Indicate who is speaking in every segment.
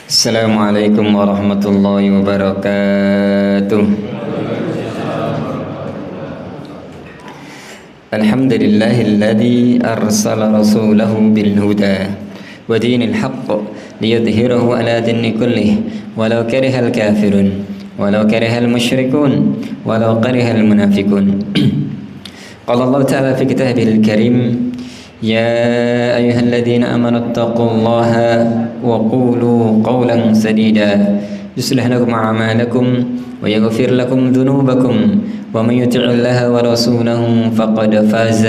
Speaker 1: Assalamualaikum warahmatullahi wabarakatuh. Alhamdulillahilladzi arsala rasulahu bil huda wa dinil haqq liyudhhirahu ala dini kullih walau karihal kafirun walau karihal musyrikun walau karihal munafiqun. Qala Allah ta'ala fi kitabihil karim, يا أيها الذين آمنوا اتقوا الله وقولوا قولا سديدا يصلح لكم أعمالكم ويغفر لكم ذنوبكم ومن يطع الله ورسوله فقد فاز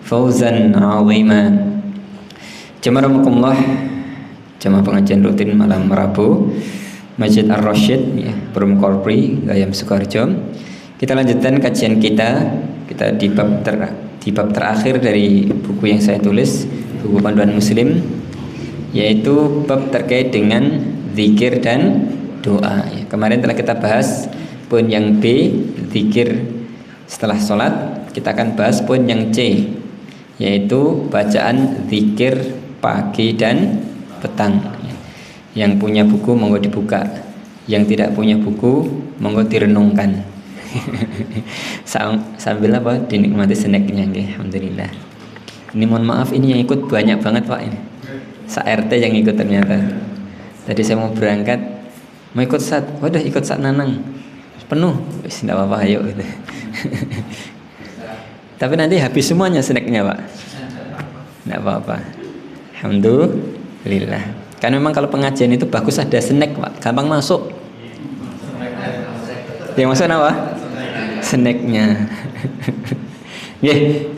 Speaker 1: فوزا عظيما. Jemaah rahimakumullah, jemaah pengajian rutin malam Rabu Masjid Ar-Rasyid ya, Perum Korpri, Gayam Sukoharjo. Kita lanjutkan kajian kita di bab terakhir dari buku yang saya tulis, buku panduan muslim, yaitu bab terkait dengan zikir dan doa ya. Kemarin telah kita bahas poin yang B, zikir setelah sholat. Kita akan bahas poin yang C, yaitu bacaan zikir pagi dan petang ya. Yang punya buku monggo dibuka, yang tidak punya buku monggo direnungkan. Sambil apa dinikmati snacknya. Alhamdulillah. Ini mohon maaf, ini yang ikut banyak banget Pak ini. Sa-RT yang ikut ternyata. Tadi saya mau berangkat, mau ikut saat, waduh ikut saat Nanang penuh, wis enggak apa-apa ayo gitu. Tapi nanti habis semuanya snacknya Pak. Enggak apa-apa. Alhamdulillah. Karena memang kalau pengajian itu bagus ada snack Pak, gampang masuk. Yang maksudnya apa? Snacknya.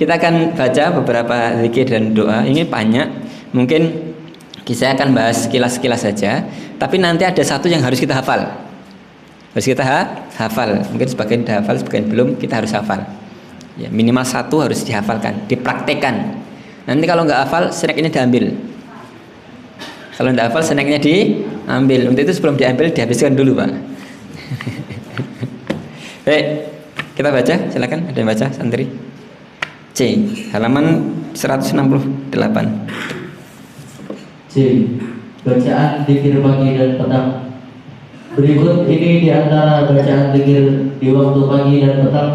Speaker 1: Kita akan baca beberapa zikir dan doa. Ini banyak. Mungkin saya akan bahas sekilas-sekilas saja. Tapi nanti ada satu yang harus kita hafal. Harus kita hafal. Mungkin sebagian sudah hafal, sebagian belum. Kita harus hafal. Ya, minimal satu harus dihafalkan, dipraktekkan. Nanti kalau nggak hafal, snack ini diambil. Kalau nggak hafal, snacknya diambil. Untuk itu sebelum diambil, dihabiskan dulu Pak. Baik, kita baca, silakan ada yang baca santri. C, halaman 168.
Speaker 2: C, bacaan zikir pagi dan petang. Berikut ini di antara bacaan zikir di waktu pagi dan petang.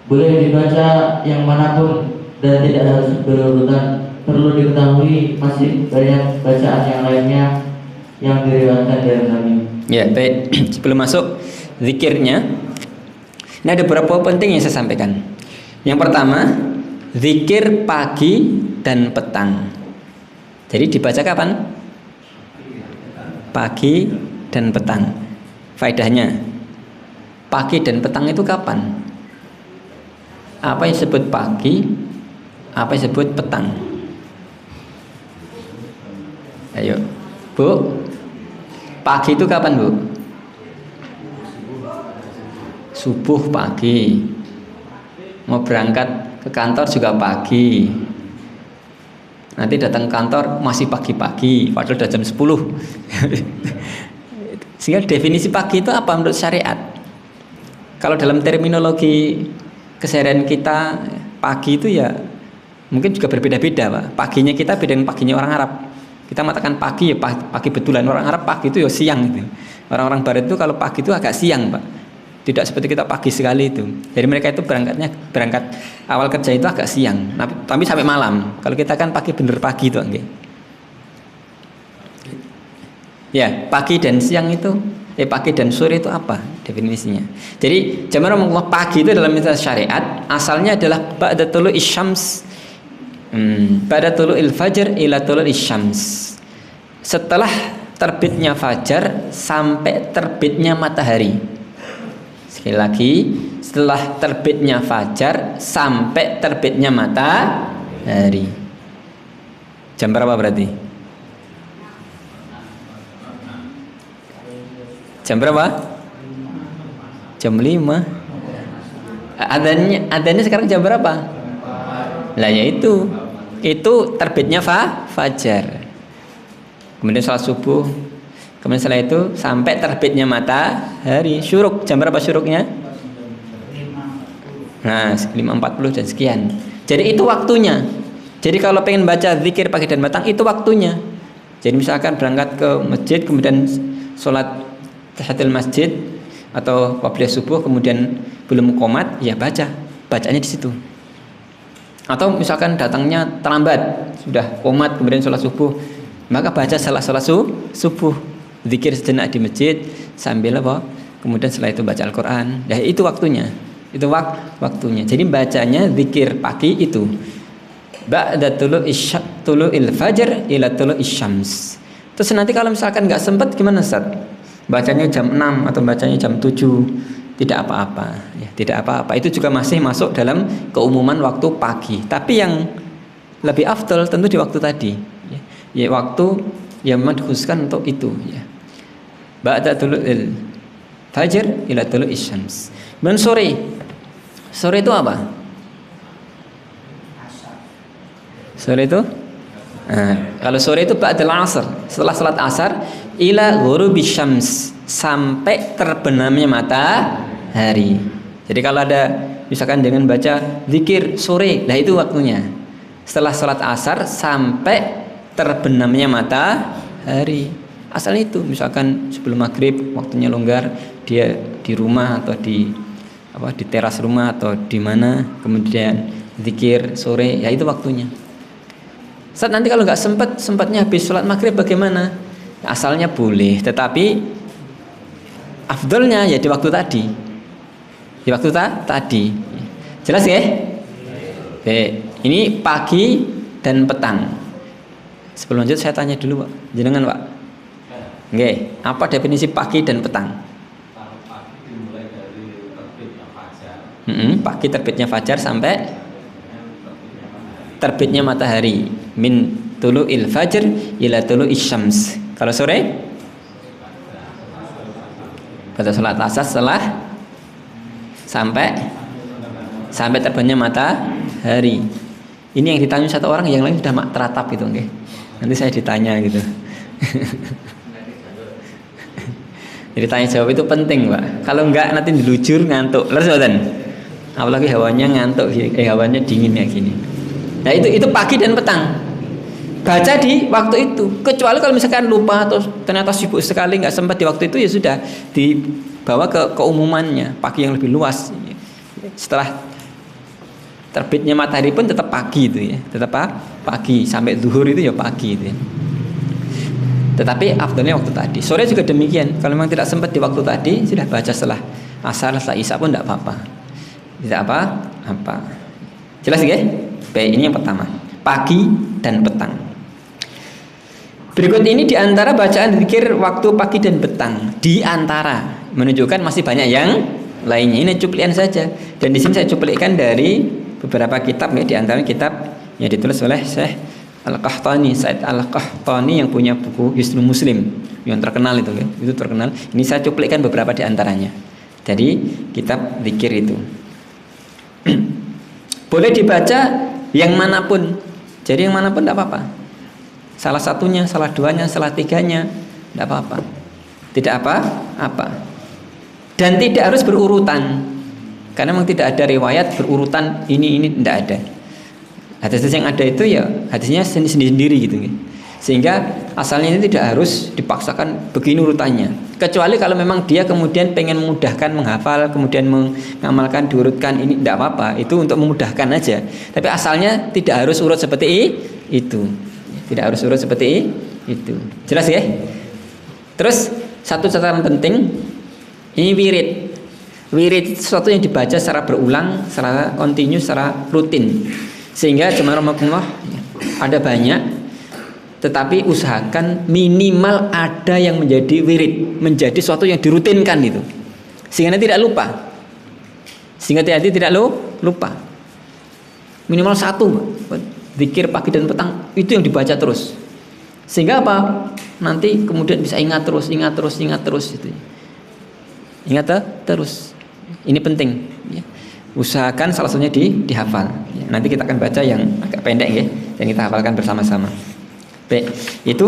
Speaker 2: Boleh dibaca yang manapun dan tidak harus berurutan. Perlu diketahui masih banyak bacaan yang lainnya yang diriwayatkan dari Nabi.
Speaker 1: Ya, baik. Sebelum masuk zikirnya, ini ada beberapa penting yang saya sampaikan. Yang pertama, zikir pagi dan petang. Jadi dibaca kapan? Pagi dan petang. Faedahnya, pagi dan petang itu kapan? Apa yang disebut pagi? Apa yang disebut petang? Ayo, Bu. Pagi itu kapan, Bu? Subuh pagi. Mau berangkat ke kantor juga pagi. Nanti datang ke kantor masih pagi-pagi, padahal udah jam 10. Sehingga definisi pagi itu apa menurut syariat? Kalau dalam terminologi keseharian kita, pagi itu ya mungkin juga berbeda-beda Pak. Paginya kita beda dengan paginya orang Arab. Kita mengatakan pagi ya pagi betulan. Orang Arab pagi itu ya siang gitu. Orang-orang barat itu kalau pagi itu agak siang Pak. Tidak seperti kita pagi sekali itu. Jadi mereka itu berangkat awal kerja itu agak siang, tapi sampai malam. Kalau kita kan pagi bener pagi itu, okay. Ya, pagi dan siang itu, pagi dan sore itu apa definisinya? Jadi jamaah Allah, pagi itu dalam istilah syariat asalnya adalah ba'da tulu'is syams, ba'da tulu'il fajr ila tulu'is syams. Setelah terbitnya fajar sampai terbitnya matahari. Sekali lagi, setelah terbitnya fajar sampai terbitnya matahari. Jam berapa berarti? Jam berapa? Jam 5. Adanya sekarang jam berapa? Lah ya itu terbitnya fajar. Kemudian sholat subuh. Kemudian setelah itu sampai terbitnya matahari. Syuruk, jam berapa syuruknya? Nah, 5.40 dan sekian. Jadi itu waktunya. Jadi kalau pengen baca zikir pagi dan petang itu waktunya. Jadi misalkan berangkat ke masjid kemudian sholat tahiyatul masjid atau qabliyah subuh kemudian belum qomat, ya bacanya di situ. Atau misalkan datangnya terlambat, sudah qomat kemudian sholat subuh, maka baca setelah sholat subuh, zikir sejenak di masjid sambil apa? Kemudian setelah itu baca Al-Quran. Nah itu waktunya, itu waktunya. Jadi bacanya zikir pagi itu ba'da tulu'il fajr ila tulu'is syams. Terus nanti kalau misalkan nggak sempat gimana Ustaz? Bacanya jam 6 atau bacanya jam 7, tidak apa-apa ya, tidak apa-apa. Itu juga masih masuk dalam keumuman waktu pagi. Tapi yang lebih afdal tentu di waktu tadi ya, ya waktu yang memang dikhususkan untuk itu ya. Ba'da tulu'il fajr ila tulu'is syams. Dan sore itu apa? Sore itu kalau sore itu ba'dal asar, setelah salat asar ila ghurubis syams, sampai terbenamnya matahari. Jadi kalau ada misalkan dengan baca zikir sore, nah itu waktunya setelah salat asar sampai terbenamnya matahari. Asalnya itu misalkan sebelum maghrib waktunya longgar, dia di rumah atau di teras rumah atau di mana, kemudian zikir sore, ya itu waktunya. Saat nanti kalau nggak sempatnya habis sholat maghrib bagaimana? Asalnya boleh, tetapi afdolnya ya di waktu tadi. Di waktu tadi. Jelas ya? Oke, ini pagi dan petang. Sebelum lanjut saya tanya dulu Pak, jenengan Pak. Oke, apa definisi pagi dan petang?
Speaker 3: Pagi dimulai dari terbitnya fajar.
Speaker 1: Pagi terbitnya fajar sampai terbitnya matahari, min tulu'il fajr ila tulu'is syams. Kalau sore pada salat asar setelah sampai terbitnya matahari. Ini yang ditanya satu orang, yang lain sudah teratap gitu, okay? Nanti saya ditanya gitu. Jadi tanya jawab itu penting Pak. Kalau enggak nanti dilujur ngantuk. Leres mboten? Apalagi hawanya ngantuk, hawanya dingin kayak gini. Nah itu pagi dan petang. Baca di waktu itu. Kecuali kalau misalkan lupa atau ternyata sibuk sekali nggak sempat di waktu itu, ya sudah dibawa ke keumumannya, pagi yang lebih luas. Setelah terbitnya matahari pun tetap pagi itu ya, tetap pagi sampai zuhur itu ya pagi itu ya. Tetapi afdalnya waktu tadi. Sore juga demikian. Kalau memang tidak sempat di waktu tadi, sudah baca setelah asar, setelah isya pun tidak apa-apa. Tidak apa-apa. Jelas ya? Baik, ini yang pertama, pagi dan petang. Berikut ini diantara bacaan zikir waktu pagi dan petang. Diantara menunjukkan masih banyak yang lainnya. Ini cuplikan saja. Dan di sini saya cuplikan dari beberapa kitab ya, diantara kitab yang ditulis oleh Syekh Al-Qahtani, Said Al-Qahtani yang punya buku Hisnul Muslim yang terkenal itu ya. Itu terkenal. Ini saya cuplikan beberapa diantaranya. Jadi kitab zikir itu boleh dibaca yang manapun. Jadi yang manapun tidak apa-apa. Salah satunya, salah duanya, salah tiganya, tidak apa-apa. Tidak apa-apa. Dan tidak harus berurutan. Karena memang tidak ada riwayat berurutan ini tidak ada. Hadis yang ada itu ya hadisnya sendiri-sendiri gitu. Sehingga asalnya ini tidak harus dipaksakan begini urutannya. Kecuali kalau memang dia kemudian pengen memudahkan menghafal, kemudian mengamalkan diurutkan, ini tidak apa-apa. Itu untuk memudahkan aja. Tapi asalnya tidak harus urut seperti itu. Tidak harus urut seperti itu. Jelas ya? Terus satu catatan penting, ini wirid. Wirid itu sesuatu yang dibaca secara berulang, secara kontinu, secara rutin. Sehingga jemaah rahmatullah ada banyak, tetapi usahakan minimal ada yang menjadi wirid, menjadi sesuatu yang dirutinkan itu, sehingga tidak lupa. Sehingga tidak lupa. Minimal satu zikir pagi dan petang itu yang dibaca terus. Sehingga apa? Nanti kemudian bisa ingat terus gitu. Ingat terus. Ini penting ya. Usahakan salah satunya dihafal ya. Nanti kita akan baca yang agak pendek ya, yang kita hafalkan bersama-sama. Baik, itu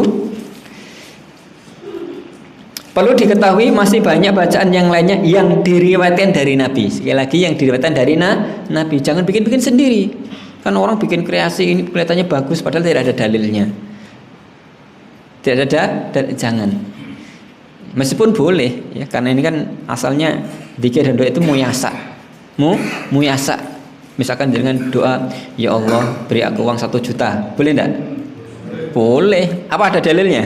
Speaker 1: perlu diketahui masih banyak bacaan yang lainnya yang diriwayatkan dari Nabi. Sekali lagi yang diriwayatkan dari Nabi. Jangan bikin-bikin sendiri. Kan orang bikin kreasi ini kelihatannya bagus padahal tidak ada dalilnya. Tidak ada jangan. Meskipun boleh ya, karena ini kan asalnya zikir dan doa itu muyasa. Muyasa. Misalkan dengan doa, ya Allah beri aku uang 1 juta, boleh enggak? Boleh. Apa ada dalilnya?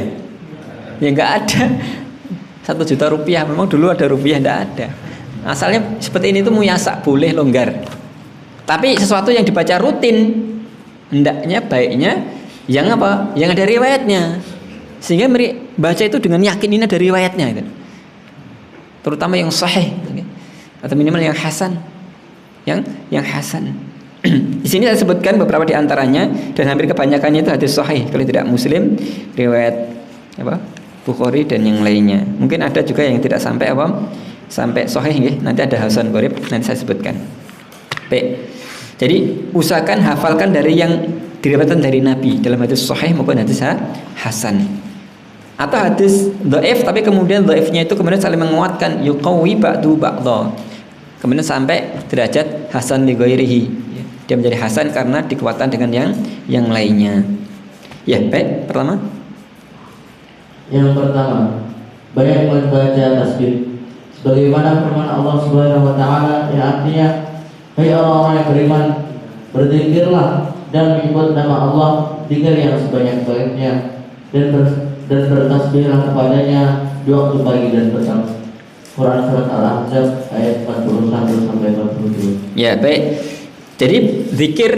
Speaker 1: Ya enggak ada. 1 juta rupiah, memang dulu ada rupiah, enggak ada. Asalnya seperti ini tuh muyasa, boleh, longgar. Tapi sesuatu yang dibaca rutin, hendaknya baiknya yang apa? Yang ada riwayatnya. Sehingga baca itu dengan yakin ini ada riwayatnya gitu. Terutama yang sahih gitu. Atau minimal yang hasan. Yang hasan. Di sini saya sebutkan beberapa di antaranya dan hampir kebanyakannya itu hadis sahih. Kalau tidak Muslim, riwayat apa? Bukhari dan yang lainnya. Mungkin ada juga yang tidak sampai apa? Sampai sahih nggih. Nanti ada hasan gharib, nanti saya sebutkan. Baik. Jadi usahakan hafalkan dari yang diriwayatkan dari Nabi dalam hadis sahih maupun hadis hasan. Atau hadis dhaif tapi kemudian dhaifnya itu kemudian saling menguatkan, yuqawi ba'du ba'dha. Kemudian sampai derajat hasan li ghairihi. Dia menjadi hasan karena dikuatkan dengan yang lainnya. Ya, baik. Pertama.
Speaker 2: Yang pertama, banyak membaca tasbih. Sebagaimana firman Allah Subhanahu wa taala yang artinya, hai orang-orang yang beriman, berzikirlah dan menyebut nama Allah zikir yang sebanyak-banyaknya dan bertasbihlah kepadanya di waktu pagi dan petang. Quran surat Al-Ahzab ayat 41 sampai 42.
Speaker 1: Ya, baik. Jadi zikir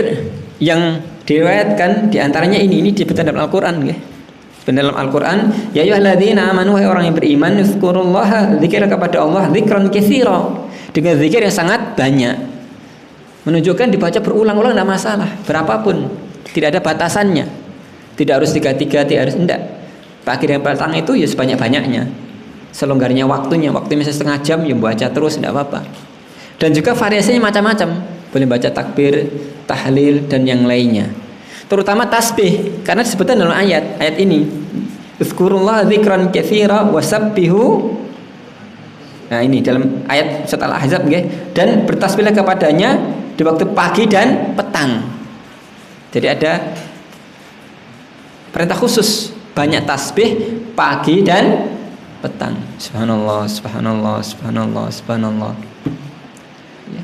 Speaker 1: yang diriwayatkan di antaranya ini disebutkan dalam Al-Qur'an nggih. Dalam Al-Qur'an, ya ayyuhalladzina amanu, wahai orang yang beriman, uzkurullaha, zikir kepada Allah dzikran katsira, dengan zikir yang sangat banyak. Menunjukkan dibaca berulang-ulang tidak masalah, berapapun, tidak ada batasannya. Tidak harus 3, tidak harus enggak. Pagi dan petang itu ya sebanyak-banyaknya. Selonggarnya waktunya misalnya setengah jam ya baca terus tidak apa-apa. Dan juga variasinya macam-macam. Boleh baca takbir, tahlil dan yang lainnya. Terutama tasbih karena disebutkan dalam ayat ini. Uzkurullah dzikran katsira wasabbihu. Nah, ini dalam ayat setelah Ahzab nggih, dan bertasbihlah kepadanya di waktu pagi dan petang. Jadi ada perintah khusus, banyak tasbih pagi dan petang. Subhanallah, subhanallah, subhanallah, subhanallah. Ya.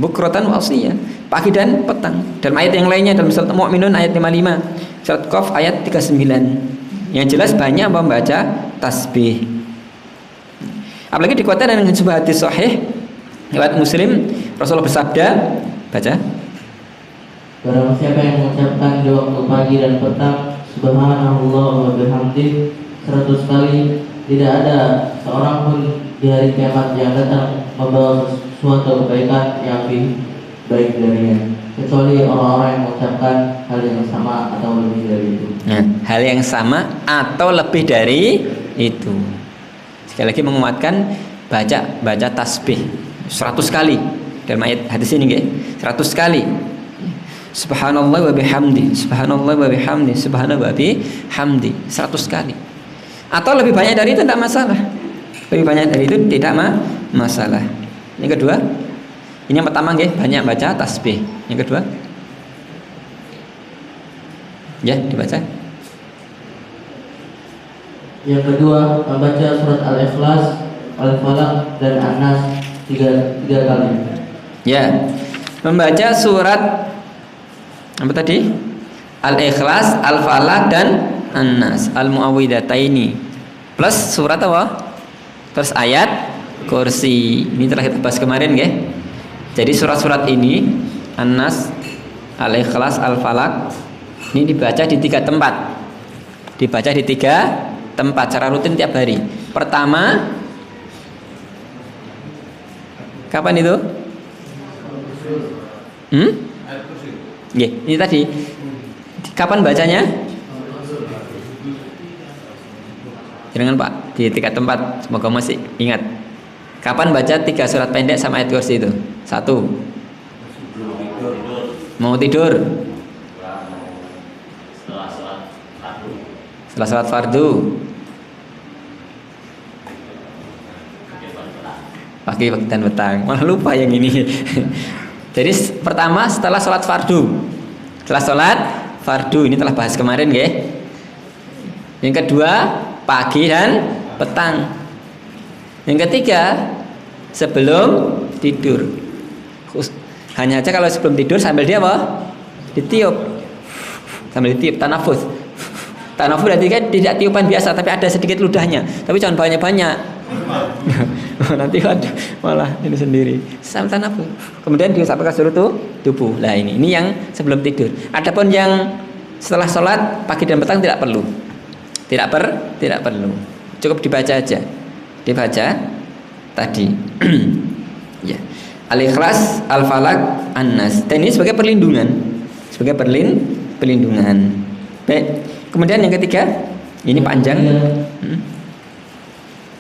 Speaker 1: Bukratan wa asiyah, pagi dan petang. Dalam ayat yang lainnya dalam surat Mu'minun ayat 55, surat Qaf ayat 39. Yang jelas banyak membaca tasbih. Apalagi dikuatkan dengan sebuah hadis sahih riwayat Muslim, Rasulullah bersabda, baca.
Speaker 2: Barang siapa yang mengucapkan di waktu pagi dan petang subhanallah wa bihamdih 100 kali, tidak ada seorang pun di hari kiamat yang datang membawa suatu kebaikan yang lebih baik darinya, kecuali orang-orang yang mengucapkan hal yang sama atau lebih dari itu.
Speaker 1: Nah, hal yang sama atau lebih dari itu. Sekali lagi menguatkan baca tasbih 100 kali dalam ayat hadis ini nggih. 100 kali. Subhanallah wa bihamdi, subhanallah wa bihamdi, subhanallah wa bihamdi 100 kali. Atau lebih banyak dari itu tidak masalah. Lebih banyak dari itu tidak masalah. Yang kedua, ini yang pertama nggih, banyak baca tasbih. Yang kedua, ya dibaca.
Speaker 2: Yang kedua, membaca surat Al-Ikhlas, Al-Falaq dan An-Nas 3 kali.
Speaker 1: Ya, membaca surat apa tadi? Al-Ikhlas, Al-Falaq dan An-Nas, Al-Mu'awwidataini. Plus surat apa? Terus ayat kursi. Ini telah kita bahas kemarin nggih. Jadi surat-surat ini An-Nas, Al-Ikhlas, Al-Falaq ini dibaca di 3 tempat. Dibaca di 3 tempat secara rutin tiap hari. Pertama, kapan itu? Ini tadi. Kapan bacanya? Jangan Pak, di 3 tempat. Semoga masih ingat. Kapan baca 3 surat pendek sama ayat kursi itu? 1. Mau tidur. Setelah salat fardu. Pagi dan petang. Malah lupa yang ini. Jadi pertama setelah salat fardu. Setelah salat fardu ini telah bahas kemarin nggih. Yang kedua, pagi dan petang. Yang ketiga, sebelum tidur. Hanya aja kalau sebelum tidur sambil dia apa? Ditiup. Sambil ditiup, tanafus. Tanafus berarti kan tidak tiupan biasa, tapi ada sedikit ludahnya. Tapi jangan banyak-banyak. Nanti waduh, malah ini sendiri. Sambil tanafus. Kemudian diusapkan seluruh tubuh. Nah ini yang sebelum tidur. Adapun yang setelah sholat pagi dan petang tidak perlu. Tidak perlu. Cukup dibaca aja. Dibaca tadi. Ya. Al-Ikhlas, Al-Falaq, An-Nas. Dan ini sebagai perlindungan. Sebagai perlindungan. Baik. Kemudian yang ketiga, ini panjang.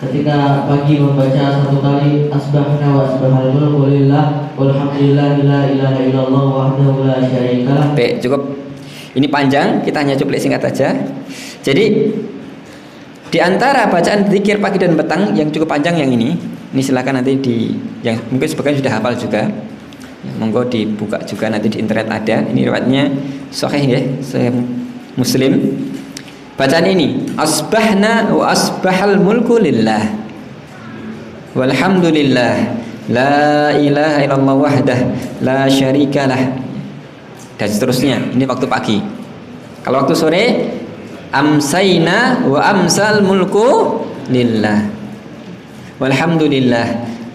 Speaker 2: Ketika pagi membaca satu kali asbahna wa asbahal mulku lillah walhamdulillah la ilaha illallah wahdahu la syarikalah.
Speaker 1: Baik, cukup. Ini panjang, kita hanya cuplikan singkat saja. Jadi di antara bacaan zikir pagi dan petang yang cukup panjang yang ini silakan nanti yang mungkin sebagian sudah hafal juga. Ya, monggo dibuka juga nanti di internet ada. Ini riwayatnya sahih ya, Sahih Muslim. Bacaan ini, asbahna wa asbahal mulku lillah. Walhamdulillah, la ilaha illallah wahdah, la syarikalah. Dan seterusnya. Ini waktu pagi. Kalau waktu sore, amsayna wa amsal mulku lillah. Walhamdulillah,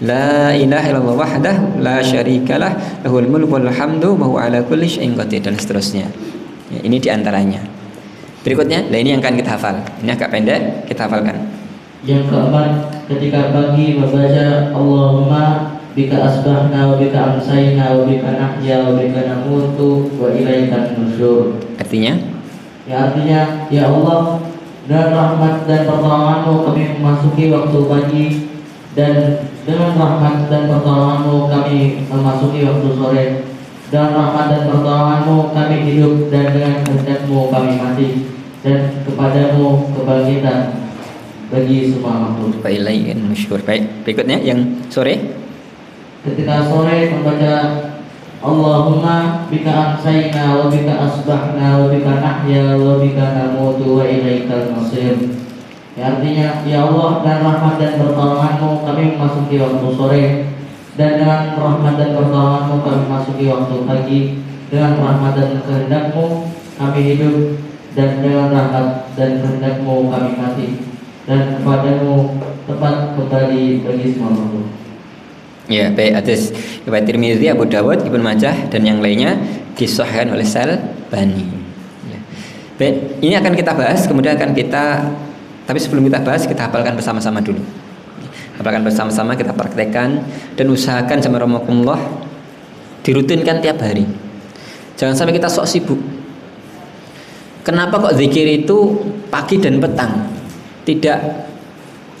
Speaker 1: la ilaha illallah wahdah, la syarikalah, lahul mulku wal hamdu wa huwa ala kulli syai'in qadir, dan seterusnya. Ya, ini diantaranya. Berikutnya, nah ini yang akan kita hafal. Ini agak pendek, kita hafalkan.
Speaker 2: Yang keempat, ketika pagi membaca Allahumma bika asbahna wa bika amsayna wa bika nahya wa bika namutu wa ilaikan nusyur.
Speaker 1: Artinya?
Speaker 2: Ya artinya, ya Allah, dengan rahmat dan pertolonganmu kami memasuki waktu pagi, dan dengan rahmat dan pertolonganmu kami memasuki waktu sore. Dengan rahmat dan pertolonganmu kami hidup, dan dengan kehendakmu kami mati, dan kepadamu kebangkitan bagi semua makhluk.
Speaker 1: Wa ilaikan nusyur. Baik, berikutnya yang sore.
Speaker 2: Ketika sore membaca Allahumma bika amsayna wa bika asbahna wa bika nahya wa bika namutu wa ilaikal masir. Ya artinya, ya Allah, dan rahmat dan pertolonganmu kami memasuki waktu sore, dan dengan rahmat dan pertolonganmu kami memasuki waktu pagi, dengan rahmat dan kehendakmu kami hidup, dan dengan rahmat dan kehendakmu kami mati, dan kepadamu tempat kembali bagi semua makhluk.
Speaker 1: Ya, baik, atas riwayat Tirmidzi, Abu Dawud, Ibnu Majah dan yang lainnya disahihkan oleh Al-Albani. Ya. Baik, ini akan kita bahas, kemudian akan kita, tapi sebelum kita bahas kita hafalkan bersama-sama dulu. Hafalkan bersama-sama, kita praktekkan dan usahakan sama rahimakumullah dirutinkan tiap hari. Jangan sampai kita sok sibuk. Kenapa kok zikir itu pagi dan petang? Tidak,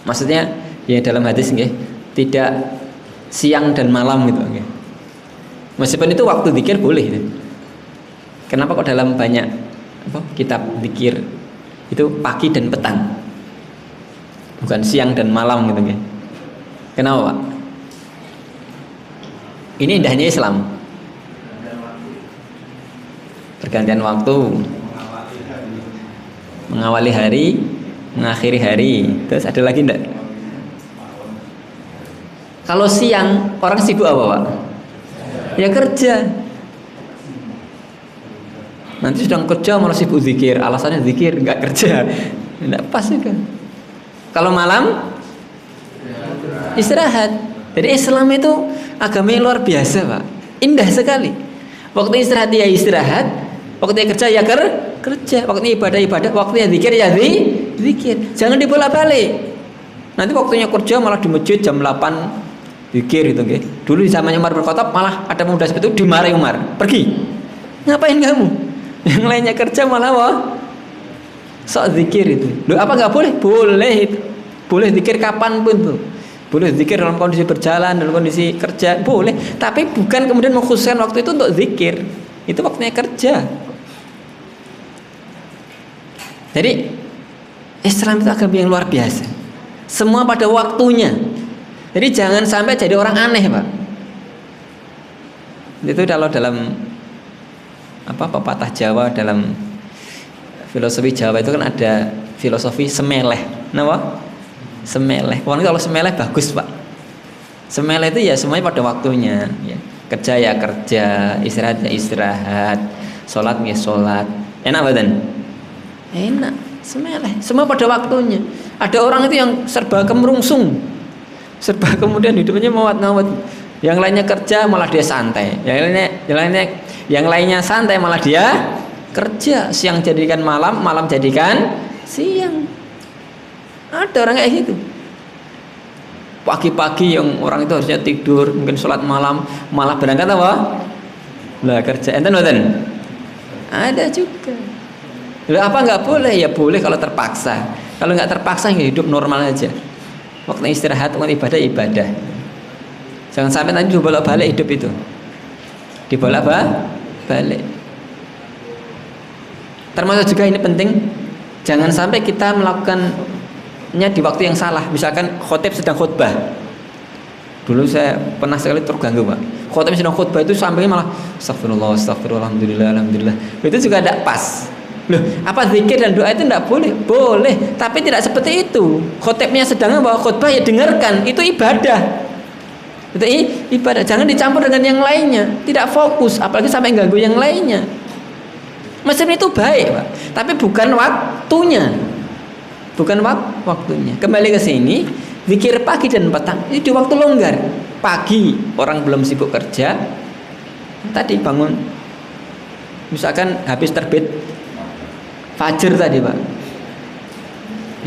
Speaker 1: maksudnya ya dalam hadis nggih, tidak siang dan malam gitu. Meskipun itu waktu zikir boleh. Kenapa kok dalam banyak kitab zikir itu pagi dan petang, bukan siang dan malam gitu? Kenapa Pak? Ini indahnya Islam. Pergantian waktu, mengawali hari, mengakhiri hari. Terus ada lagi enggak? Kalau siang orang sibuk apa Pak? Ya kerja. Nanti sedang kerja malah sibuk zikir. Alasannya zikir, enggak kerja. Enggak pas juga. Kalau malam istirahat. Jadi Islam itu agama yang luar biasa Pak. Indah sekali. Waktu istirahat ya istirahat, waktu kerja ya kerja, waktu ibadah, waktu zikir ya zikir. Jangan dibolak-balik. Nanti waktunya kerja malah di masjid jam 8 zikir gitu nggih. Dulu di zamannya Umar bin Khattab malah ada pemuda seperti itu dimarahi Umar. Pergi. Ngapain kamu? Yang lainnya kerja malah sok zikir itu. Loh, apa enggak boleh? Boleh itu. Boleh zikir kapan pun tuh. Boleh zikir dalam kondisi berjalan, dalam kondisi kerja, boleh. Tapi bukan kemudian mengkhususkan waktu itu untuk zikir. Itu waktunya kerja. Jadi Islam itu agama yang luar biasa. Semua pada waktunya. Jadi jangan sampai jadi orang aneh, Pak. Itu kalau dalam pepatah Jawa, dalam filosofi Jawa itu kan ada filosofi semeleh. Napa? Semeleh. Pokoknya kalau semeleh bagus, Pak. Semeleh itu ya semuanya pada waktunya, ya. Kerja ya kerja, istirahat ya istirahat, sholat ya sholat. Enak badan? Enak, semeleh. Semua pada waktunya. Ada orang itu yang serba kemerungsung, serba kemudian hidupnya mawat-ngawat. Yang lainnya kerja malah dia santai. Yang lainnya santai malah dia kerja. Siang jadikan malam, malam jadikan siang. Ada orang kayak gitu. Pagi-pagi yang orang itu harusnya tidur, mungkin sholat malam, malah berangkat apa? Lah kerja. Enten mboten? Ada juga. Lah apa nggak boleh? Ya boleh kalau terpaksa. Kalau nggak terpaksa ya hidup normal aja. Waktu istirahat, waktu ibadah. Jangan sampai nanti dibolak-balik hidup itu. Dibolak-balik. Termasuk juga ini penting, jangan sampai kita melakukannya di waktu yang salah. Misalkan khotib sedang khutbah. Dulu saya pernah sekali terganggu, Pak. Khotib sedang khutbah itu sampai malah astagfirullah, alhamdulillah, alhamdulillah. Itu juga tidak pas. Loh, apa zikir dan doa itu tidak boleh? Boleh, tapi tidak seperti itu. Khotibnya sedang bawa khutbah ya dengarkan, itu ibadah. Itu ibadah, jangan dicampur dengan yang lainnya. Tidak fokus, apalagi sampai ganggu yang lainnya. Meskipun itu baik, Pak, tapi bukan waktunya. Bukan waktunya. Kembali ke sini, zikir pagi dan petang itu di waktu longgar. Pagi orang belum sibuk kerja, tadi bangun, misalkan habis terbit fajar tadi, Pak.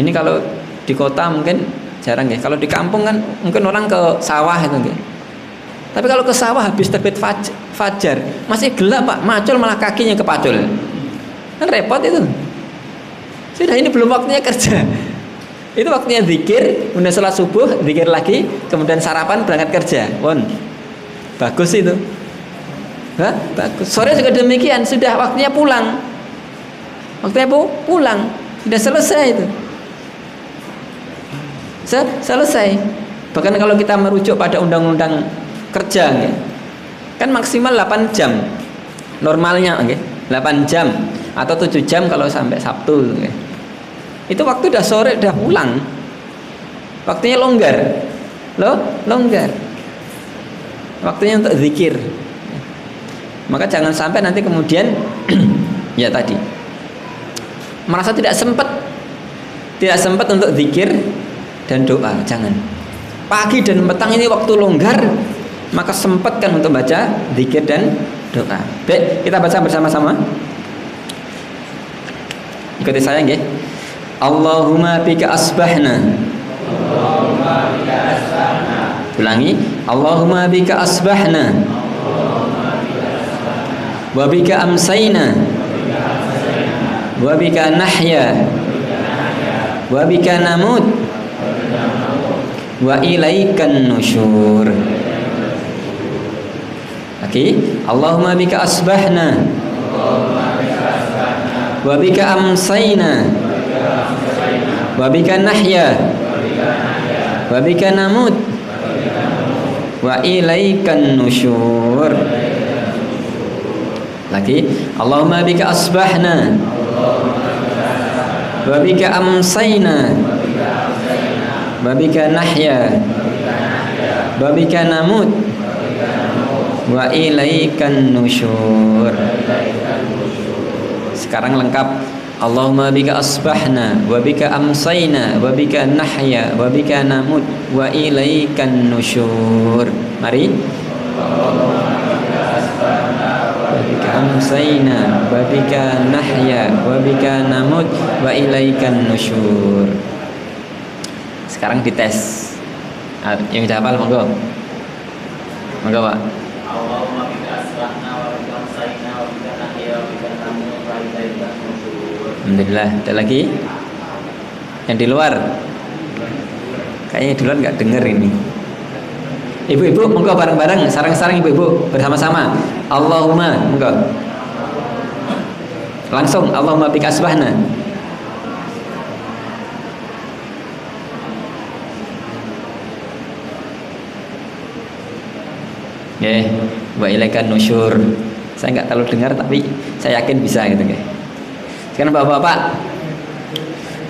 Speaker 1: Ini kalau di kota mungkin jarang ya. Kalau di kampung kan mungkin orang ke sawah itu ya. Tapi kalau ke sawah habis terbit fajar masih gelap, Pak, macul malah kakinya kepacul. Kan repot itu. Sudah ini belum waktunya kerja. Itu waktunya zikir, kemudian sholat subuh, zikir lagi, kemudian sarapan berangkat kerja. Won. Bagus itu. Hah? Bagus. Sore juga demikian, sudah waktunya pulang. Waktunya pulang. Sudah selesai itu. Selesai. Bahkan kalau kita merujuk pada undang-undang kerja, kan maksimal 8 jam normalnya, 8 jam atau 7 jam kalau sampai Sabtu. Itu waktu udah sore, udah pulang. Waktunya longgar. Longgar. Waktunya untuk zikir. Maka jangan sampai nanti kemudian ya tadi merasa tidak sempat untuk zikir dan doa. Jangan. Pagi dan petang ini waktu longgar, maka sempatkan untuk baca zikir dan doa. Baik, kita baca bersama-sama. Ikuti saya nggih. Allahumma bika asbahna.
Speaker 3: Allahumma bika asbahna.
Speaker 1: Ulangi. Allahumma bika asbahna. Wa bika amsayna. Wa bika nahya. Wa bika namut. Wa ilaikan nusyur. Oke. Allahumma bika asbahna. Wa bika amsayna. Wa bika nahya. Wa bika namut. Wa ilaikan nusyur. Lagi. Allahumma bika asbahna. Wa bika amsayna. Wa bika nahya. Wa bika namut. Wa ilaikan nusyur. Sekarang lengkap. Allahumma bika asbahna wa bika amsayna wa bika nahya wa bika namut wa ilaikan nusyur. Mari. Wa bika amsayna wa bika nahya wa bika namut wa ilaikan nusyur. Sekarang dites. Yang udah hafal monggo. Monggo, Pak.
Speaker 3: Allahumma bika asbahna wa bika amsayna wa bika nahya wa bika namut wa ilaikan nusyur.
Speaker 1: Alhamdulillah. Ada lagi? Yang di luar? Kayaknya di luar nggak denger ini. Ibu-ibu, monggo bareng-bareng, sarang-sarang ibu-ibu bersama-sama. Allahumma, monggo. Langsung Allahumma bika asbahna. Wa ilaikan nusyur. Saya nggak terlalu dengar tapi saya yakin bisa gitu, Sekarang bapak-bapak,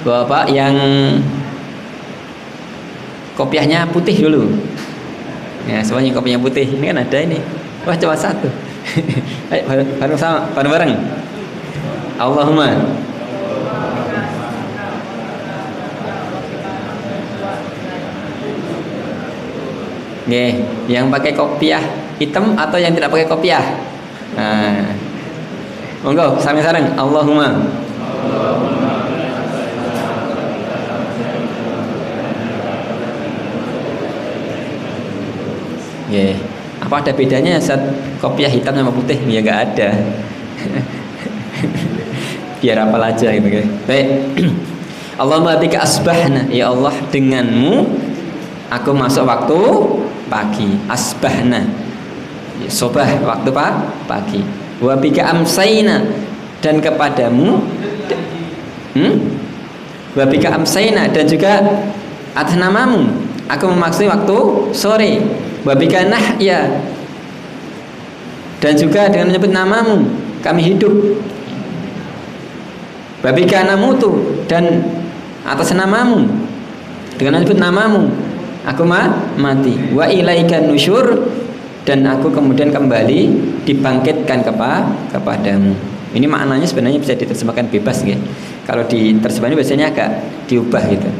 Speaker 1: Bapak yang kopiahnya putih dulu. Ya, semuanya kopiahnya putih. Ini kan ada ini. Wah, cuma satu. Ayo bareng sama, bareng-bareng. Allahumma. Nggih, yang pakai kopiah hitam atau yang tidak pakai kopiah? Nah. Monggo, sareng-sareng. Allahumma. Nggih. Apa ada bedanya saat kopiah hitam sama putih? Ya nggak ada. Biar apal aja gitu. Baik. Allahumma bika asbahna, ya Allah denganmu aku masuk waktu pagi. Asbahna, sobah waktu pagi. Wa bika amsayna, dan kepadamu wa bika amsayna, dan juga atas namamu aku memaksud waktu sore. Wa bika nahya, dan juga dengan menyebut namamu kami hidup. Wa bika namutu, dan atas namamu dengan menyebut namamu aku mati. Wa ilaikan nusyur, dan aku kemudian kembali dibangkitkan kepadamu. Ini maknanya sebenarnya bisa diterjemahkan bebas ya. Kalau diterjemahkan biasanya agak diubah gitu.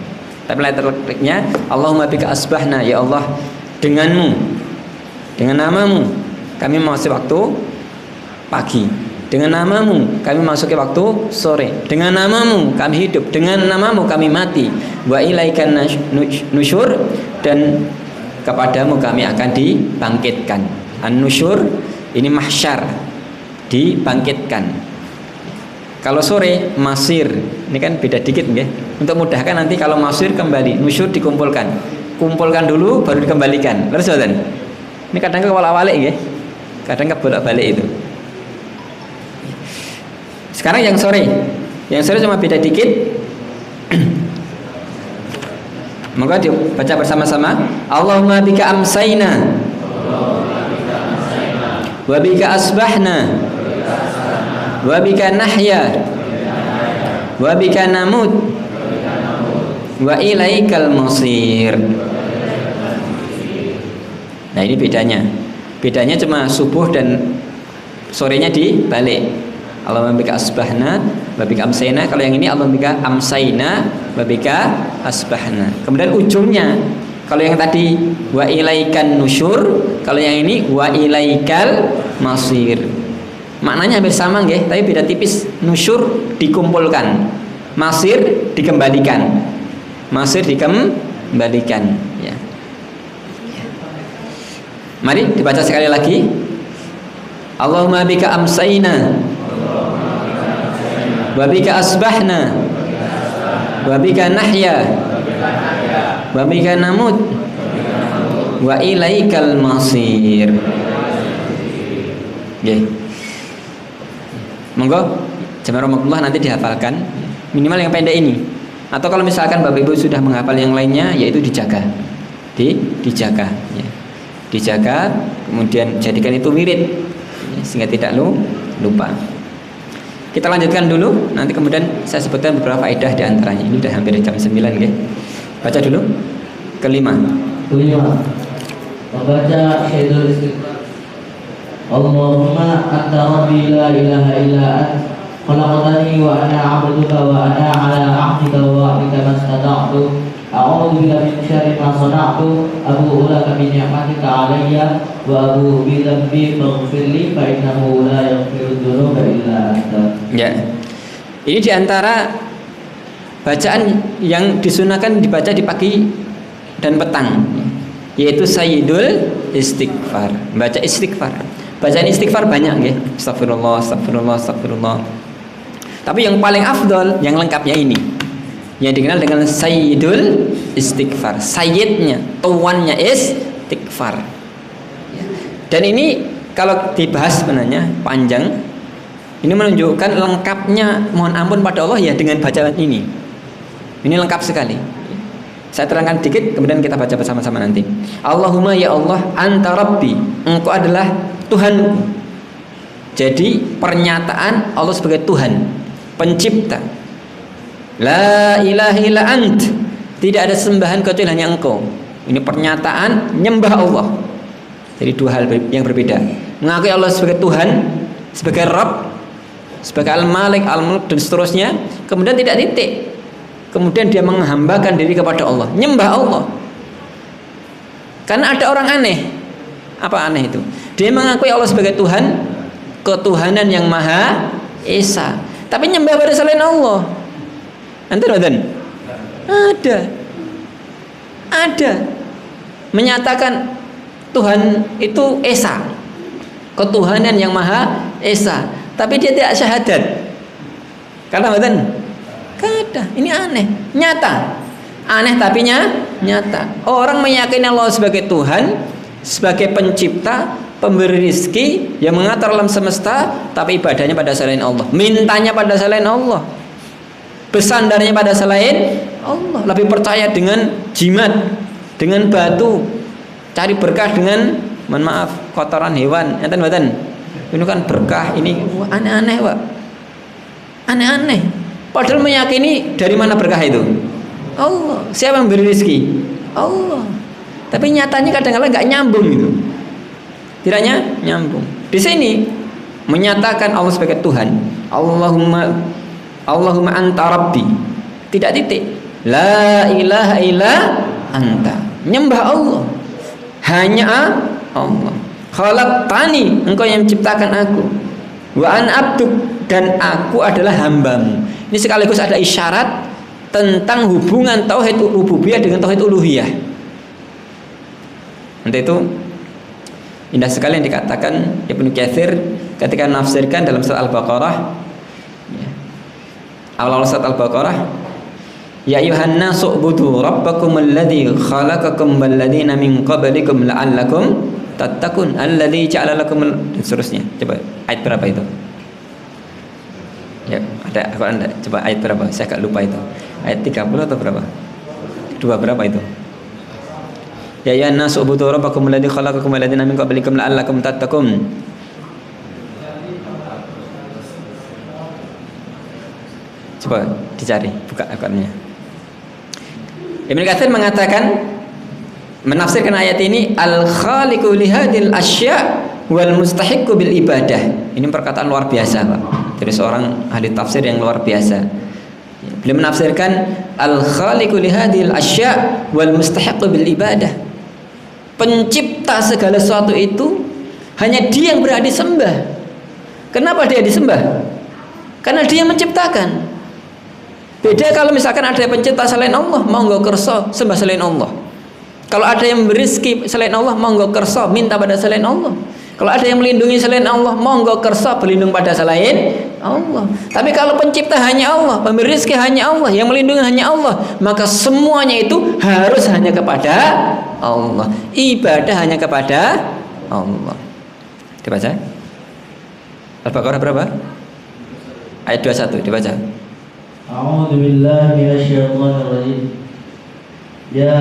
Speaker 1: Tapi letternya Allahumma bika asbahna, ya Allah denganmu, dengan namamu kami memasuki waktu pagi. Dengan namamu kami memasuki waktu sore. Dengan namamu kami hidup. Dengan namamu kami mati. Wa ilaikan nusyur, dan kepadamu kami akan dibangkitkan. An-nusyur ini mahsyar, dibangkitkan. Kalau sore masir, ini kan beda dikit nggih. Untuk mudahkan nanti kalau masir kembali, nusyur dikumpulkan. Kumpulkan dulu baru dikembalikan. Terus boten. Ini kadang kewala-walik nggih. Kadang kebolak-balik itu. Sekarang yang sore cuma beda dikit. Maka dibaca bersama-sama. Allahumma bika amsayna wa bika asbahna wa bika nahya wa bika namut wa ilaikal masir. Nah, ini bedanya. Bedanya cuma subuh dan sorenya dibalik. Allahumma bika asbahna wa bika amsayna. Kalau yang ini Allahumma bika amsayna wa bika asbahna. Kemudian ujungnya, kalau yang tadi wa ilaikan nusyur, kalau yang ini wa ilaikal masir. Maknanya hampir sama nggih, tapi beda tipis. Nusyur dikumpulkan, masir dikembalikan. Masir dikembalikan ya. Mari dibaca sekali lagi. Allahumma bika amsayna wa bika asbahna wa bika nahya wa bika namut wa ilaikal masir. Nggih. Monggo jazakumullah nanti dihafalkan minimal yang pendek ini. Atau kalau misalkan Bapak Ibu sudah menghafal yang lainnya, yaitu dijaga. Dijaga ya. Dijaga, kemudian jadikan itu wirid ya, sehingga tidak lupa. Kita lanjutkan dulu, nanti kemudian saya sebutkan beberapa faedah di antaranya. Ini sudah hampir jam 9 nggih. Baca dulu. Kelima.
Speaker 2: Membaca Syahidul Istighfar. Allahumma anta rabbi la ilaha illa anta khalaqtani wa ana 'abduka wa ana 'ala 'ahdika wa wa'dika mastata'tu. A'udzu bika min syarri ma sana'tu. Abu'u laka bi ni'matika 'alayya wa abu'u bi dhanbi faghfirli fa innahu la yaghfiru dzunuba illa anta.
Speaker 1: Ya. Ini diantara bacaan yang disunahkan dibaca di pagi dan petang, yaitu Sayyidul Istighfar. Baca istighfar. Bacaan istighfar banyak nggih. Astagfirullah, astagfirullah, astagfirullah. Tapi yang paling afdol, yang lengkapnya ini, yang dikenal dengan Sayyidul Istighfar. Sayyidnya, tuannya istighfar. Dan ini kalau dibahas sebenarnya panjang. Ini menunjukkan lengkapnya mohon ampun pada Allah ya dengan bacaan ini. Ini lengkap sekali. Saya terangkan dikit, kemudian kita baca bersama-sama nanti. Allahumma ya Allah, anta rabbi, engkau adalah Tuhanku. Jadi pernyataan Allah sebagai Tuhan, pencipta. La ilaha illa ant. Tidak ada sembahan kecuali hanya Engkau. Ini pernyataan nyembah Allah. Jadi dua hal yang berbeda. Mengakui Allah sebagai Tuhan, sebagai Rabb, sebagai Al-Malik, Al-Mulk dan seterusnya. Kemudian tidak titik. Kemudian dia menghambakan diri kepada Allah, nyembah Allah. Karena ada orang aneh. Apa aneh itu? Dia mengakui Allah sebagai Tuhan, ketuhanan yang Maha Esa, tapi nyembah pada selain Allah. Antar ada menyatakan Tuhan itu Esa, ketuhanan yang Maha Esa, tapi dia tidak syahadat. Karena kada. Ini aneh, nyata. Aneh tapi nyata. Orang meyakini Allah sebagai Tuhan, sebagai pencipta, pemberi rizki, yang mengatur alam semesta, tapi ibadahnya pada selain Allah, mintanya pada selain Allah, besandarnya pada selain Allah, lebih percaya dengan jimat, dengan batu, cari berkah dengan, mohon maaf, kotoran hewan. Ini kan berkah, ini aneh-aneh, Pak. Aneh-aneh. Padahal meyakini dari mana berkah itu? Allah. Siapa yang beri rezeki? Allah. Tapi nyatanya kadang-kadang nggak nyambung gitu. Tidaknya nyambung. Di sini menyatakan Allah sebagai Tuhan. Allahumma anta rabbi. Tidak titik. La ilaha illa anta. Nyembah Allah. Hanya Allah. Khalaqtani, Engkau yang menciptakan aku. Wa an abduk, dan aku adalah hambamu. Ini sekaligus ada isyarat tentang hubungan tauhid rububiyah dengan tauhid uluhiyah. Nanti itu indah sekali yang dikatakan Ibnu Katsir ketika menafsirkan dalam surat Al-Baqarah. Awal surat Al-Baqarah, ya ayuhan nasu ubudu rabbakum alladzi khalaqakum walladzina min qablikum la'allakum tattaqun alladzi ja'ala lakum, dan seterusnya. Coba ayat berapa itu? Ya, ada Al-Quran, coba ayat berapa? Saya agak lupa itu. Ayat 30 atau berapa? Dua berapa itu? Ya ya nasu ubudu rabbakum alladzi khalaqakum walladzina min qablikum la'allakum tattaqun. Coba dicari, buka Al-Qur'annya. Ibnu Katsir mengatakan, menafsirkan ayat ini, al-khaliqu lihadil asya' wal mustahiqqu bil ibadah. Ini perkataan luar biasa, Pak, dari seorang ahli tafsir yang luar biasa. Beliau menafsirkan al-khaliqu lihadil asya' wal mustahiqqu bil ibadah. Pencipta segala sesuatu itu hanya Dia yang berhak disembah. Kenapa Dia disembah? Karena Dia menciptakan. Beda kalau misalkan ada pencipta selain Allah, monggo kerso sembah selain Allah. Kalau ada yang memberi rezeki selain Allah, monggo kerso minta pada selain Allah. Kalau ada yang melindungi selain Allah, monggo kerso berlindung pada selain Allah. Tapi kalau pencipta hanya Allah, pemberi rezeki hanya Allah, yang melindungi hanya Allah, maka semuanya itu harus hanya kepada Allah. Ibadah hanya kepada Allah. Dibaca. Al-Baqarah berapa? Ayat 21 dibaca.
Speaker 2: A'udzu billahi minasyaitonir rajim. Ya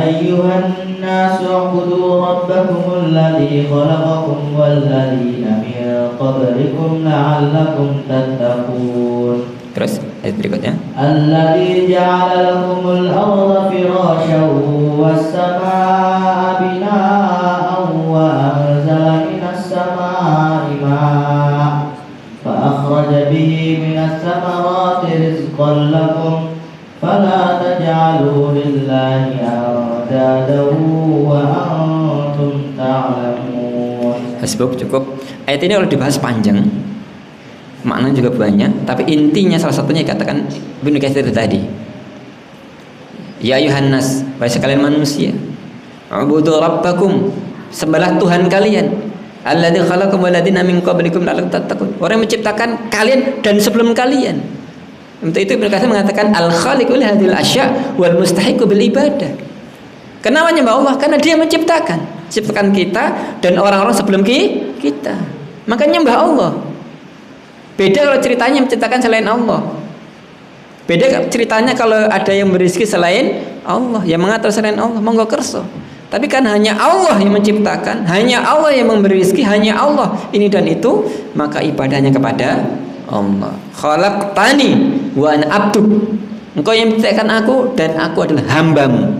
Speaker 2: ayyuhan nasu u'budu rabbakumul ladzi khalaqakum wal ladzina min qablikum la'allakum tattaqun.
Speaker 1: Terus ayat berikutnya.
Speaker 2: Alladzi ja'ala lakumul arda firasyan was samaa'a binaa'an wa anzala minas samaa'i maa'an fa akhraja bihi minas samarati rizqan lakum fala taj'alu lillahi andadan wa antum ta'lamun.
Speaker 1: Hasbuk, cukup. Ayat ini kalau dibahas panjang, maknanya juga banyak, tapi intinya salah satunya dikatakan Ibnu Katsir tadi. Ya ayuhan nas, wahai sekalian manusia, ubudu rabbakum, sembahlah Tuhan kalian, alladzi khalaqakum walladzina min qablikum la'allakum tattaqun. Orang yang menciptakan kalian dan sebelum kalian. Untuk itu Ibnu Katsir mengatakan al-khaliqu lihadil asya' wal mustahiqqu bil ibadah. Kenapa nyembah Allah? Karena Dia menciptakan kita dan orang-orang sebelum kita. Maka nyembah Allah. Beda kalau ceritanya menciptakan selain Allah. Beda ceritanya kalau ada yang beri rezeki selain Allah, yang mengatur selain Allah, monggo kerso. Tapi kan hanya Allah yang menciptakan, hanya Allah yang memberi rezeki, hanya Allah ini dan itu, maka ibadahnya kepada Allah. Khalaqtani wa ana abduk. Engkau yang menciptakan aku dan aku adalah hambamu,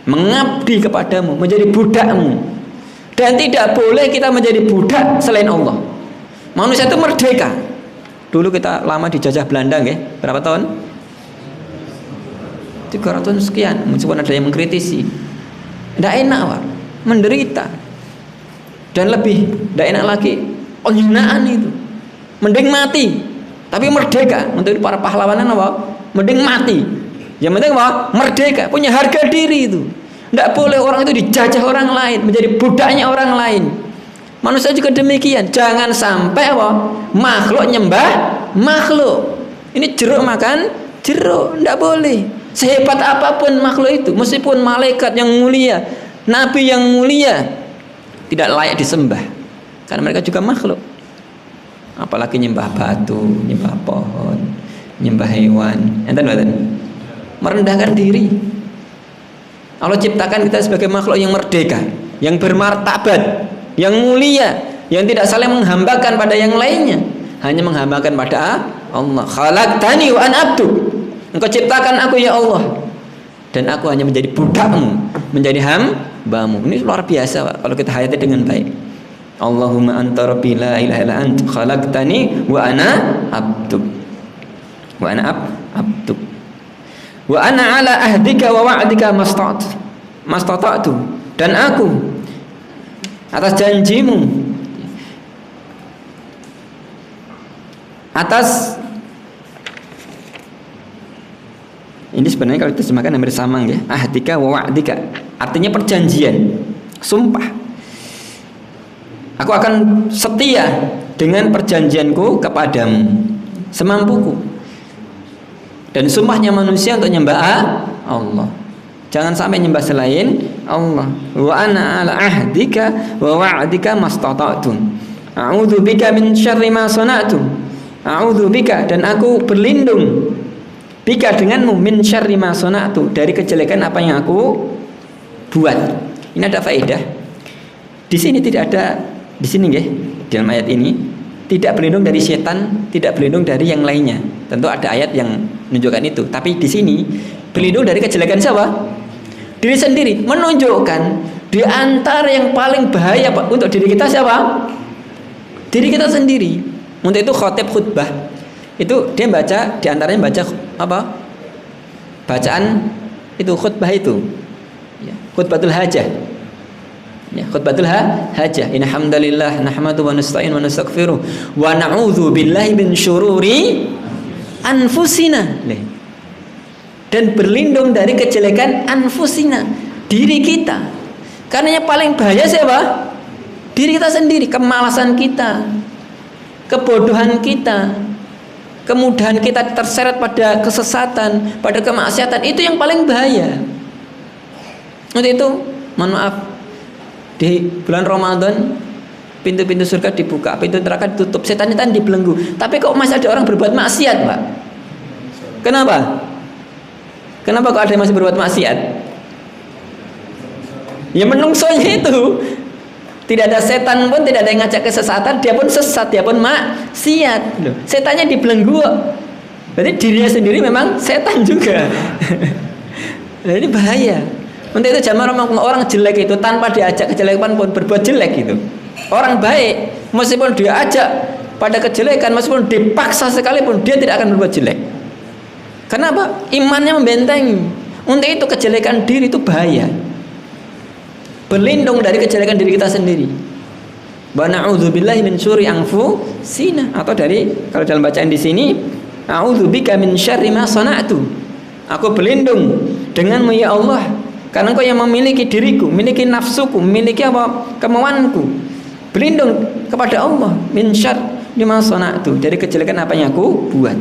Speaker 1: mengabdi kepadamu, menjadi budakmu. Dan tidak boleh kita menjadi budak selain Allah. Manusia itu merdeka. Dulu kita lama dijajah Belanda, berapa tahun? 300 sekian. Meskipun ada yang mengkritisi, tidak enak, Pak. Menderita. Dan lebih tidak enak lagi, penghinaan itu. Mending mati, tapi merdeka. Untuk para pahlawan apa? Mending mati. Yang penting apa? Merdeka, punya harga diri itu. Tidak boleh orang itu dijajah orang lain, menjadi budaknya orang lain. Manusia juga demikian. Jangan sampai apa? Makhluk nyembah makhluk. Ini jeruk makan jeruk, tidak boleh. Sehebat apapun makhluk itu, meskipun malaikat yang mulia, nabi yang mulia, tidak layak disembah, karena mereka juga makhluk. Apalagi nyembah batu, nyembah pohon, nyembah hewan, enten merendahkan diri. Allah ciptakan kita sebagai makhluk yang merdeka, yang bermartabat, yang mulia, yang tidak saling menghambakan pada yang lainnya, hanya menghambakan pada Allah. Khalaqtani wa ana abduk. Engkau ciptakan aku ya Allah, dan aku hanya menjadi budakmu, menjadi hambamu. Ini luar biasa, Pak, kalau kita hayati dengan baik. Allahumma anta rabbi la ilaha illa anta khalaqtani wa ana abduk. Wa ana abduk. Wa ana ala ahdika wa wa'dika mastata'tu. Dan aku atas janjimu, atas ini sebenarnya kalau diterjemahkan hampir sama, ahdika wa wa'dika, artinya perjanjian, sumpah. Aku akan setia dengan perjanjianku kepadamu semampuku. Dan sumpahnya manusia untuk nyembah Allah. Jangan sampai nyembah selain Allah. Wa ana ala ahdika wa wa'dika mastata'tu. A'udzu bika min syarri ma sana'tu. A'udzu bika, dan aku berlindung bika denganmu, min syarri ma sana'tu, dari kejelekan apa yang aku buat. Ini ada faedah. Di sini tidak ada, di sini dalam ayat ini tidak berlindung dari setan, tidak berlindung dari yang lainnya. Tentu ada ayat yang menunjukkan itu. Tapi di sini berlindung dari kejelekan siapa? Diri sendiri. Menunjukkan di antara yang paling bahaya untuk diri kita siapa? Diri kita sendiri. Untuk itu khotib khutbah itu dia baca, di antaranya baca apa? Bacaan itu khutbah itu. Khutbatul hajah. Ya, khutbatul hajah. Inna hamdalillah nahmadu wa nasta'in wa nastaghfiruh wa na'udzu billahi min syururi anfusina. Dan berlindung dari kejelekan anfusina, diri kita. Karena yang paling bahaya siapa? Diri kita sendiri, kemalasan kita, kebodohan kita, kemudahan kita terseret pada kesesatan, pada kemaksiatan, itu yang paling bahaya. Untuk itu, mohon maaf, di bulan Ramadan pintu-pintu surga dibuka, pintu neraka ditutup, setan-setan dibelenggu. Tapi kok masih ada orang berbuat maksiat, Pak? Kenapa? Kenapa kok ada yang masih berbuat maksiat? Ya menungsonya itu. Tidak ada setan pun, tidak ada yang ngajak kesesatan, dia pun sesat, dia pun maksiat. Setannya dibelenggu. Berarti dirinya sendiri memang setan juga. Nah, ini bahaya. Untuk itu jamaah orang jelek itu tanpa diajak kejelekan pun berbuat jelek gitu. Orang baik meskipun dia ajak pada kejelekan, meskipun dipaksa sekalipun dia tidak akan berbuat jelek. Kenapa? Imannya membentengi. Untuk itu kejelekan diri itu bahaya. Berlindung dari kejelekan diri kita sendiri. Wa na'udzubillahi min syururi anfusina, atau dari kalau dalam bacaan di sini a'udzubika min syarri ma sana'tu. Aku berlindung denganmu ya Allah, karena Engkau yang memiliki diriku, memiliki nafsuku, memiliki apa? Kemauanku. Berlindung kepada Allah min syarri ma sana'tu, dari kejelekan apa yang aku buat.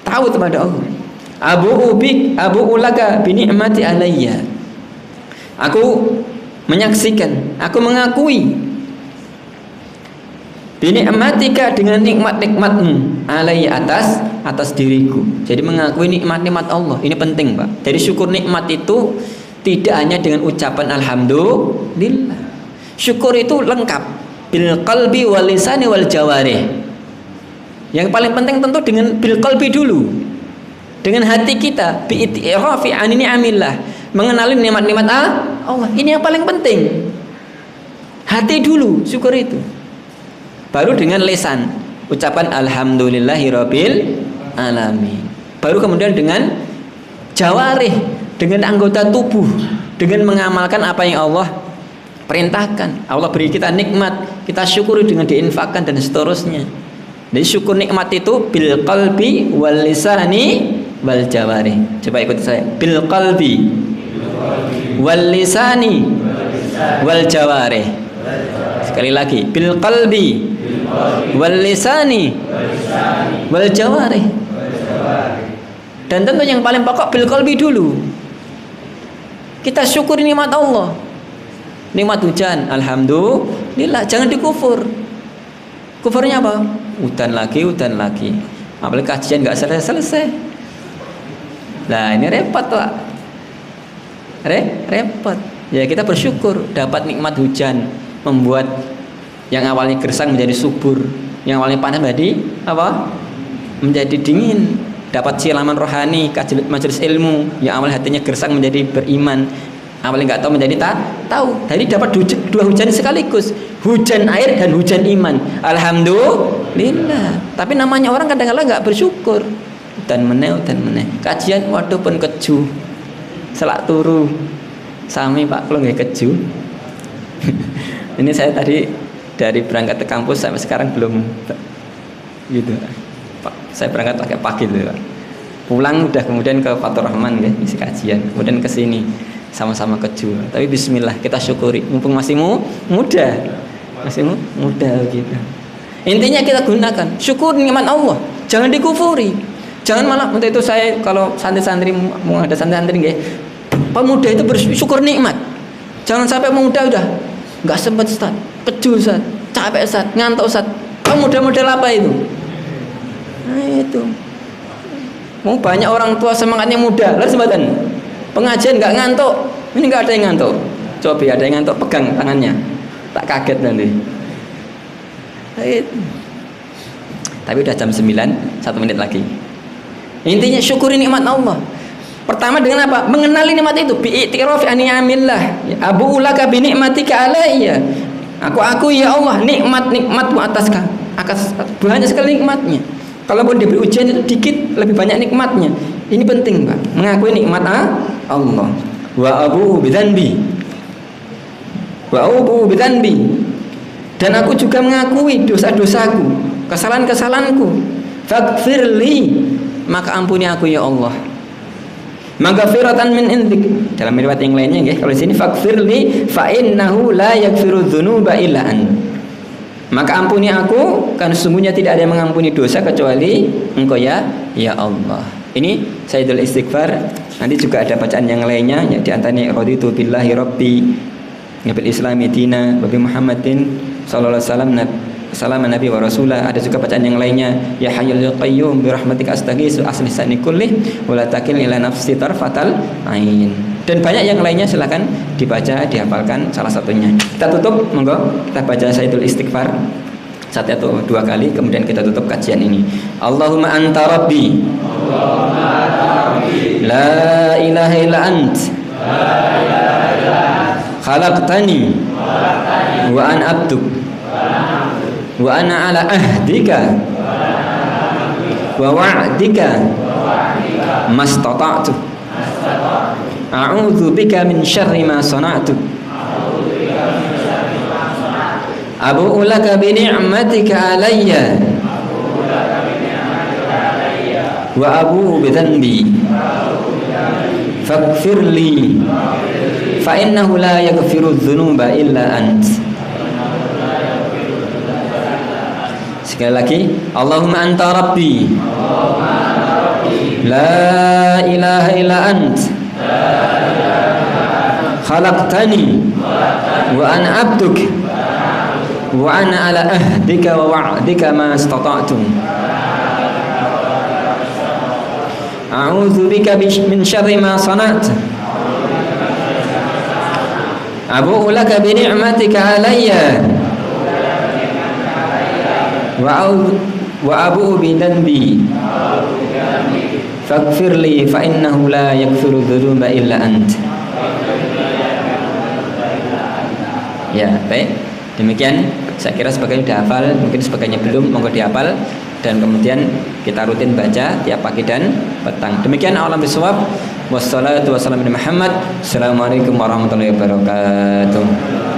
Speaker 1: Tahu kepada Allah. Abu ulaka bi ni'mati alayya. Aku menyaksikan, aku mengakui bi ni'matika, dengan nikmat-nikmatmu alayya, atas diriku. Jadi mengakui nikmat-nikmat Allah. Ini penting, Pak. Jadi syukur nikmat itu tidak hanya dengan ucapan alhamdulillah. Syukur itu lengkap bil qalbi wal lisani wal jawarih. Yang paling penting tentu dengan bil qalbi dulu. dengan hati kita bi'itirafi an ni'amillah, mengenali nikmat-nikmat Allah. Ini yang paling penting. Hati dulu syukur itu. Baru dengan lisan ucapan alhamdulillahirabbil alamin. Baru kemudian dengan jawarih, dengan anggota tubuh, dengan mengamalkan apa yang Allah perintahkan. Allah beri kita nikmat, kita syukuri dengan diinfakkan dan seterusnya. Jadi syukur nikmat itu bil qalbi wal lisani wal jawarih. Coba ikuti saya. Bil qalbi wal lisani wal jawarih. Sekali lagi, bil qalbi wal lisani wal jawarih. Dan tentu yang paling pokok bil qalbi dulu. Kita syukuri nikmat Allah. Nikmat hujan, alhamdulillah, jangan dikufur. Kufurnya apa? Hujan lagi. Apalagi kajian nggak selesai. Nah ini repot Pak. Repot. Ya kita bersyukur dapat nikmat hujan, membuat yang awalnya gersang menjadi subur, yang awalnya panas menjadi apa? Menjadi dingin. Dapat silaman rohani, majelis ilmu, yang awalnya hatinya gersang menjadi beriman, awalnya nggak tahu menjadi tahu. Jadi dapat dua hujan sekaligus, hujan air dan hujan iman. Alhamdulillah. Tapi namanya orang kadang-kadang nggak bersyukur. Dan meneh. Kajian waduh pun keju, selak turu, sami Pak kalau nggak keju. Ini saya tadi dari berangkat ke kampus sampai sekarang belum gitu. Pak, saya berangkat pakai pagi dulu Pak. Pulang udah kemudian ke Fatur Rahman ya, isi kajian, kemudian ke sini sama-sama keju. Tapi bismillah kita syukuri mumpung masih muda gitu. Intinya kita gunakan syukur nikmat Allah, jangan dikufuri. Jangan malah untuk itu saya kalau santri-santri mau ada santri-santri nggih, pemuda itu bersyukur nikmat. Jangan sampai pemuda udah enggak sempat Ustaz, keju Ustaz, capek Ustaz, ngantuk Ustaz. Pemuda model apa itu? Nah itu. Mau banyak orang tua semangatnya muda, lalu sebatan pengajian nggak ngantuk, ini nggak ada yang ngantuk. Coba ada yang ngantuk, pegang tangannya, tak kaget nanti. Tapi udah jam 9, 1 menit lagi. Intinya syukuri nikmat Allah. Pertama dengan apa? Mengenali nikmat itu. Bi'itirafi an ni'amillah. Abu ulaka bi ni'matika alayya. Aku ya Allah nikmatmu atasku. Banyak sekali nikmatnya. Kalaupun diberi ujian itu dikit, lebih banyak nikmatnya. Ini penting Pak, mengakui nikmat Allah. Wa abu bidzanbi. Dan aku juga mengakui dosa-dosaku, kesalahan-kesalahanku. Faghfirli, maka ampuni aku ya Allah. Maghfiratan min indik. Dalam riwayat yang lainnya ya, kalau di sini faghfirli fa innahu la yaghfiru dzunuba illa ant. Maka ampuni aku, karena sesungguhnya tidak ada yang mengampuni dosa kecuali Engkau ya Allah. Ini Sayyidul Istighfar. Nanti juga ada bacaan yang lainnya, ya, di antaranya raditu billahi rabbi, bil islami dina, wa bi Muhammadin sallallahu alaihi wasallam salaman nabi wa rasulah. Ada juga bacaan yang lainnya, ya hayyul qayyum bi rahmatika astaghiitsu aslih sani kulli wa la takil ila nafsi tarfatal ain. Dan banyak yang lainnya, silakan dibaca, dihafalkan salah satunya. Kita tutup, monggo kita baca Sayyidul Istighfar 1 atau 2 kali, kemudian kita tutup kajian ini. Allahumma anta rabbi, la ilaha illa ant, khalaqtani wa ana abduk wa ana ala ahdika wa wa'dika mastata'tu. A'udzu bika min syarri ma sana'tu. Abu'u laka bi ni'matika alayya wa abu'u bi dhanbi faghfirli fa innahu la yaghfiru dzunuba illa ant. Sekali lagi, Allahumma anta rabbi, la ilaha illa ant, khalaqtani wa ana abduk wa ana ala ahdika wa wa'dika ma istata'tu. A'udzu bika min syarri ma sana'tu. Abu'u laka bi ni'matika alayya wa abu'u bi dhanbi faghfir li fa innahu la yaghfiru dzunuba illa ant. Ya, baik. Demikian saya kira sebagian sudah hafal, mungkin sebagainya belum, monggo dihafal dan kemudian kita rutin baca tiap pagi dan petang. Demikian a'lam bishawab. Wassalatu wassalamu ala Muhammad. Assalamualaikum warahmatullahi wabarakatuh.